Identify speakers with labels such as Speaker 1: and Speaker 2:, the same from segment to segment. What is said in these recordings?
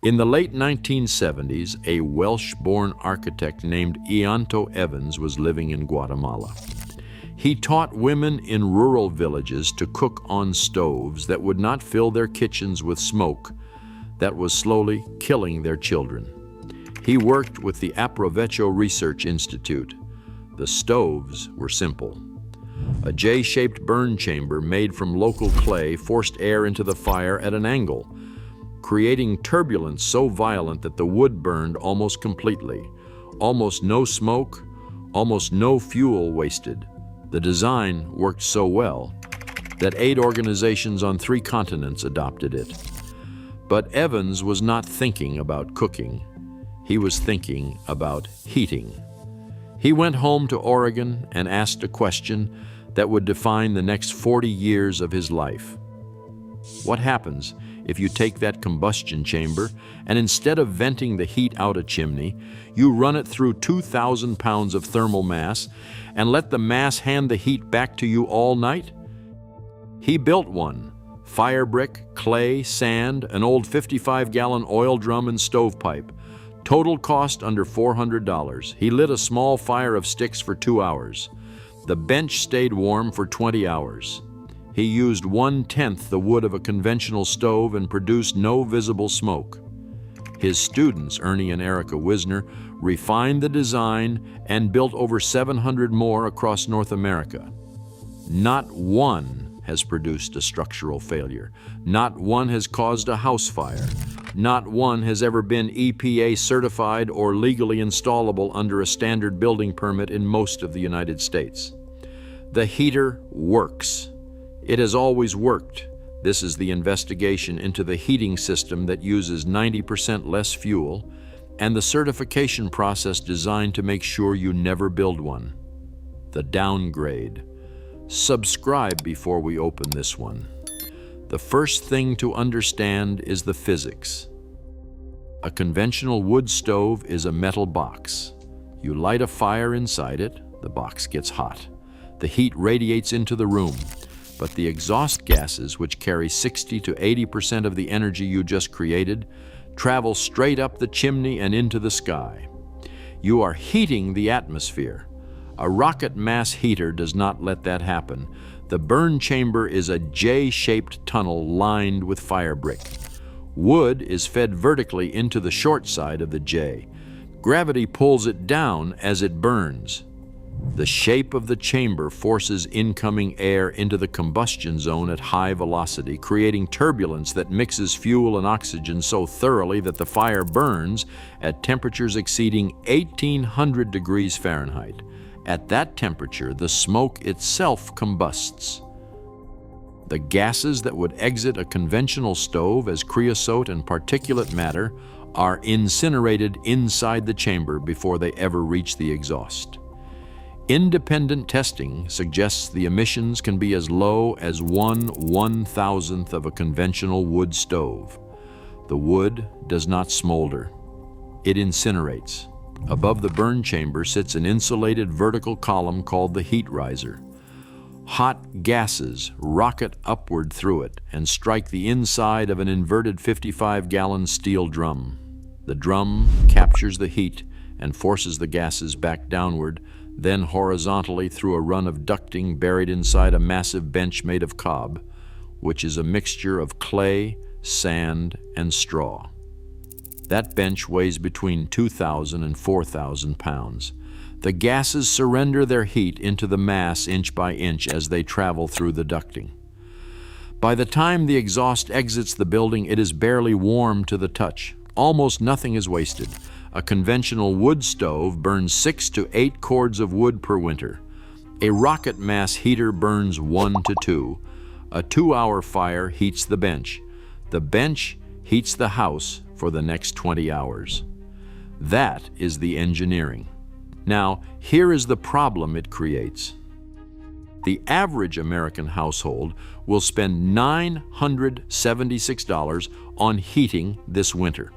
Speaker 1: In the late 1970s, a Welsh-born architect named Ianto Evans was living in Guatemala. He taught women in rural villages to cook on stoves that would not fill their kitchens with smoke that was slowly killing their children. He worked with the Aprovecho Research Institute. The stoves were simple. A J-shaped burn chamber made from local clay forced air into the fire at an angle, creating turbulence so violent that the wood burned almost completely. Almost no smoke, almost no fuel wasted. The design worked so well that 8 organizations on 3 continents adopted it. But Evans was not thinking about cooking. He was thinking about heating. He went home to Oregon and asked a question that would define the next 40 years of his life. What happens if you take that combustion chamber and instead of venting the heat out a chimney, you run it through 2,000 pounds of thermal mass and let the mass hand the heat back to you all night? He built one. Firebrick, clay, sand, an old 55-gallon oil drum and stovepipe. Total cost under $400. He lit a small fire of sticks for 2 hours. The bench stayed warm for 20 hours. He used 1/10 the wood of a conventional stove and produced no visible smoke. His students, Ernie and Erica Wisner, refined the design and built over 700 more across North America. Not one has produced a structural failure. Not one has caused a house fire. Not one has ever been EPA certified or legally installable under a standard building permit in most of the United States. The heater works. It has always worked. This is the investigation into the heating system that uses 90% less fuel and the certification process designed to make sure you never build one. The downgrade. Subscribe before we open this one. The first thing to understand is the physics. A conventional wood stove is a metal box. You light a fire inside it, the box gets hot. The heat radiates into the room, but the exhaust gases, which carry 60 to 80% of the energy you just created, travel straight up the chimney and into the sky. You are heating the atmosphere. A rocket mass heater does not let that happen. The burn chamber is a J-shaped tunnel lined with firebrick. Wood is fed vertically into the short side of the J. Gravity pulls it down as it burns. The shape of the chamber forces incoming air into the combustion zone at high velocity, creating turbulence that mixes fuel and oxygen so thoroughly that the fire burns at temperatures exceeding 1,800 degrees Fahrenheit. At that temperature, the smoke itself combusts. The gases that would exit a conventional stove as creosote and particulate matter are incinerated inside the chamber before they ever reach the exhaust. Independent testing suggests the emissions can be as low as 1/1000th of a conventional wood stove. The wood does not smolder. It incinerates. Above the burn chamber sits an insulated vertical column called the heat riser. Hot gases rocket upward through it and strike the inside of an inverted 55-gallon steel drum. The drum captures the heat and forces the gases back downward, then horizontally through a run of ducting buried inside a massive bench made of cob, which is a mixture of clay, sand, and straw. That bench weighs between 2,000 and 4,000 pounds. The gases surrender their heat into the mass inch by inch as they travel through the ducting. By the time the exhaust exits the building, it is barely warm to the touch. Almost nothing is wasted. A conventional wood stove burns 6 to 8 cords of wood per winter. A rocket mass heater burns 1 to 2. A 2-hour fire heats the bench. The bench heats the house for the next 20 hours. That is the engineering. Now, here is the problem it creates. The average American household will spend $976 on heating this winter.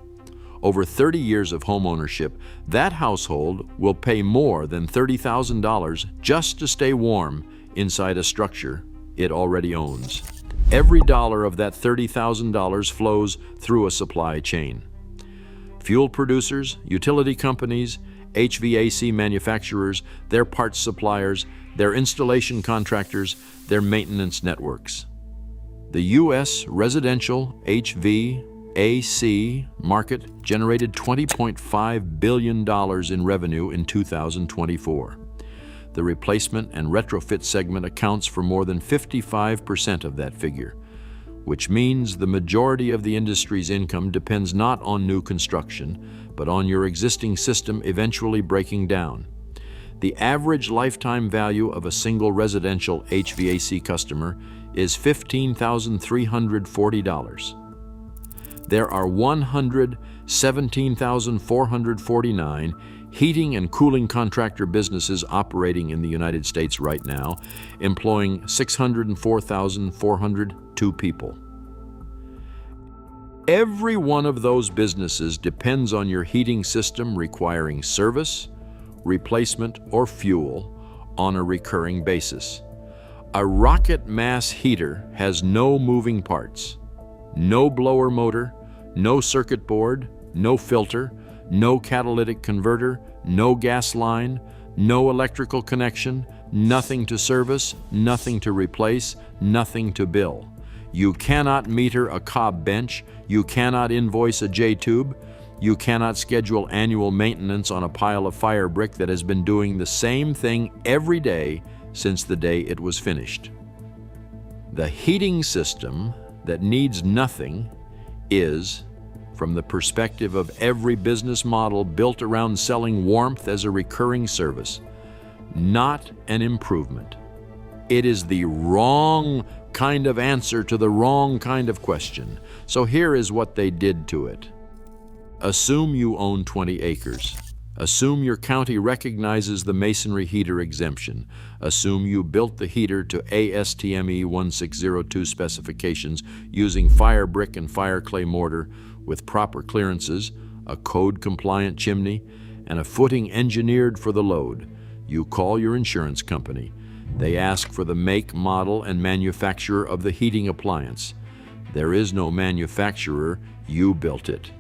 Speaker 1: Over 30 years of home ownership, that household will pay more than $30,000 just to stay warm inside a structure it already owns. Every dollar of that $30,000 flows through a supply chain. Fuel producers, utility companies, HVAC manufacturers, their parts suppliers, their installation contractors, their maintenance networks. The U.S. residential HVAC market generated $20.5 billion in revenue in 2024. The replacement and retrofit segment accounts for more than 55% of that figure, which means the majority of the industry's income depends not on new construction, but on your existing system eventually breaking down. The average lifetime value of a single residential HVAC customer is $15,340. There are 117,449 heating and cooling contractor businesses operating in the United States right now, employing 604,402 people. Every one of those businesses depends on your heating system requiring service, replacement, or fuel on a recurring basis. A rocket mass heater has no moving parts, no blower motor, no circuit board, no filter, no catalytic converter, no gas line, no electrical connection, nothing to service, nothing to replace, nothing to bill. You cannot meter a cob bench, you cannot invoice a J-tube, you cannot schedule annual maintenance on a pile of Firebrick that has been doing the same thing every day since the day it was finished. The heating system that needs nothing is, from the perspective of every business model built around selling warmth as a recurring service, not an improvement. It is the wrong kind of answer to the wrong kind of question. So here is what they did to it. Assume you own 20 acres. Assume your county recognizes the masonry heater exemption. Assume you built the heater to ASTME 1602 specifications using Firebrick and fireclay mortar with proper clearances, a code-compliant chimney, and a footing engineered for the load. You call your insurance company. They ask for the make, model, and manufacturer of the heating appliance. There is no manufacturer, you built it.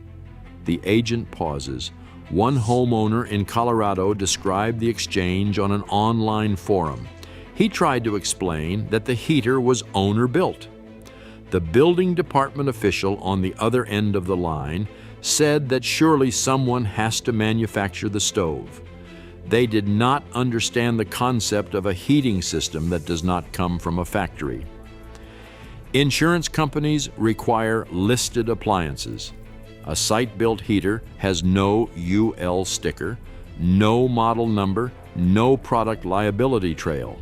Speaker 1: The agent pauses. One homeowner in Colorado described the exchange on an online forum. He tried to explain that the heater was owner-built. The building department official on the other end of the line said that surely someone has to manufacture the stove. They did not understand the concept of a heating system that does not come from a factory. Insurance companies require listed appliances. A site-built heater has no UL sticker, no model number, no product liability trail.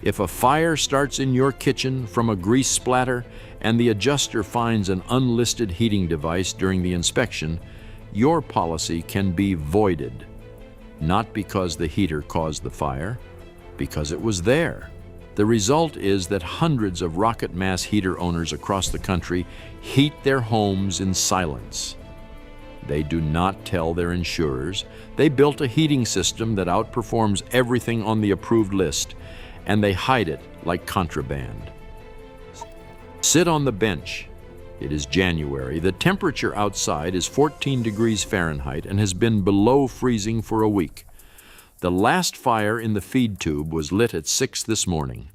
Speaker 1: If a fire starts in your kitchen from a grease splatter and the adjuster finds an unlisted heating device during the inspection, your policy can be voided. Not because the heater caused the fire, because it was there. The result is that hundreds of rocket mass heater owners across the country heat their homes in silence. They do not tell their insurers. They built a heating system that outperforms everything on the approved list, and they hide it like contraband. Sit on the bench. It is January. The temperature outside is 14 degrees Fahrenheit and has been below freezing for a week. The last fire in the feed tube was lit at 6 this morning.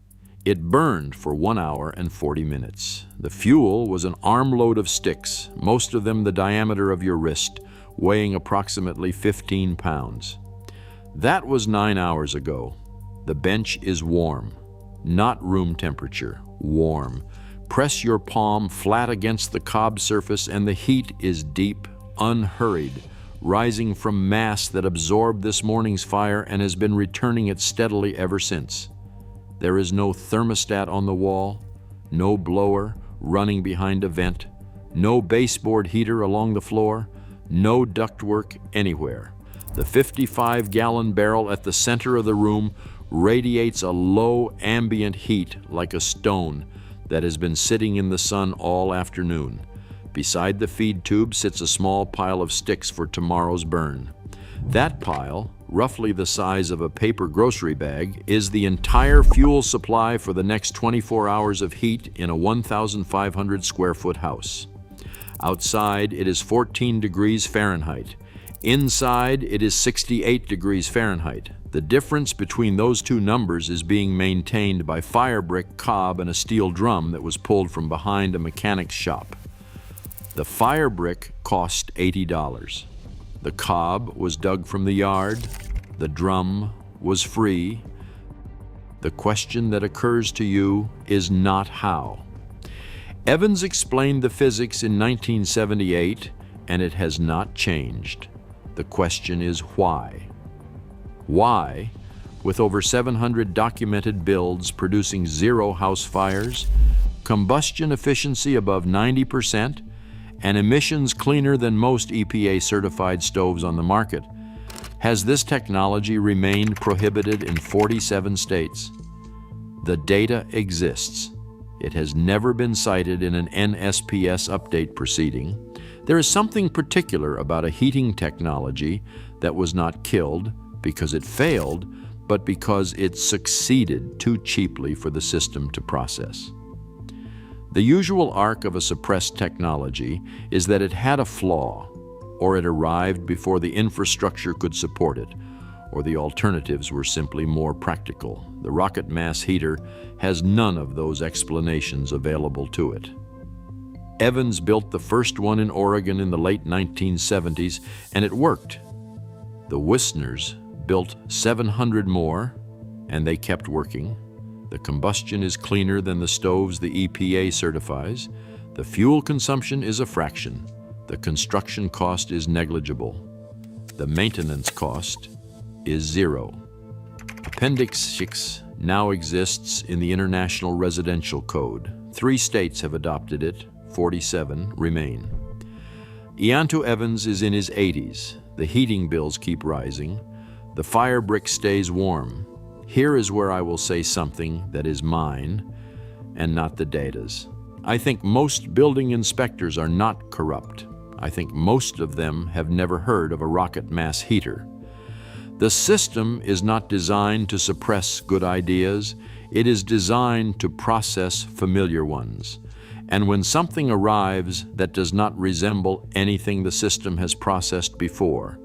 Speaker 1: It burned for 1 hour and 40 minutes. The fuel was an armload of sticks, most of them the diameter of your wrist, weighing approximately 15 pounds. That was 9 hours ago. The bench is warm, not room temperature, warm. Press your palm flat against the cob surface and the heat is deep, unhurried, rising from mass that absorbed this morning's fire and has been returning it steadily ever since. There is no thermostat on the wall, no blower running behind a vent, no baseboard heater along the floor, no ductwork anywhere. The 55-gallon barrel at the center of the room radiates a low ambient heat like a stone that has been sitting in the sun all afternoon. Beside the feed tube sits a small pile of sticks for tomorrow's burn. That pile, roughly the size of a paper grocery bag, is the entire fuel supply for the next 24 hours of heat in a 1,500 square foot house. Outside, it is 14 degrees Fahrenheit. Inside, it is 68 degrees Fahrenheit. The difference between those two numbers is being maintained by firebrick, cob, and a steel drum that was pulled from behind a mechanic's shop. The firebrick cost $80. The cob was dug from the yard. The drum was free. The question that occurs to you is not how. Evans explained the physics in 1978, and it has not changed. The question is why? Why, with over 700 documented builds producing 0 house fires, combustion efficiency above 90%, and emissions cleaner than most EPA-certified stoves on the market, has this technology remained prohibited in 47 states? The data exists. It has never been cited in an NSPS update proceeding. There is something particular about a heating technology that was not killed because it failed, but because it succeeded too cheaply for the system to process. The usual arc of a suppressed technology is that it had a flaw, or it arrived before the infrastructure could support it, or the alternatives were simply more practical. The rocket mass heater has none of those explanations available to it. Evans built the first one in Oregon in the late 1970s, and it worked. The Wisners built 700 more, and they kept working. The combustion is cleaner than the stoves the EPA certifies. The fuel consumption is a fraction. The construction cost is negligible. The maintenance cost is 0. Appendix 6 now exists in the International Residential Code. 3 states have adopted it, 47 remain. Ianto Evans is in his 80s. The heating bills keep rising. The firebrick stays warm. Here is where I will say something that is mine and not the data's. I think most building inspectors are not corrupt. I think most of them have never heard of a rocket mass heater. The system is not designed to suppress good ideas. It is designed to process familiar ones. And when something arrives that does not resemble anything the system has processed before,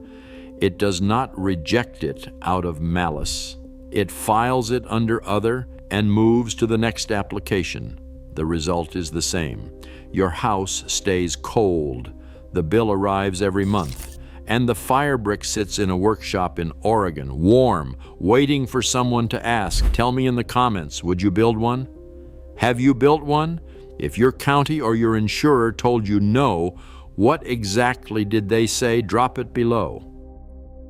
Speaker 1: it does not reject it out of malice. It files it under other and moves to the next application. The result is the same. Your house stays cold. The bill arrives every month. And the firebrick sits in a workshop in Oregon, warm, waiting for someone to ask. Tell me in the comments, would you build one? Have you built one? If your county or your insurer told you no, what exactly did they say? Drop it below.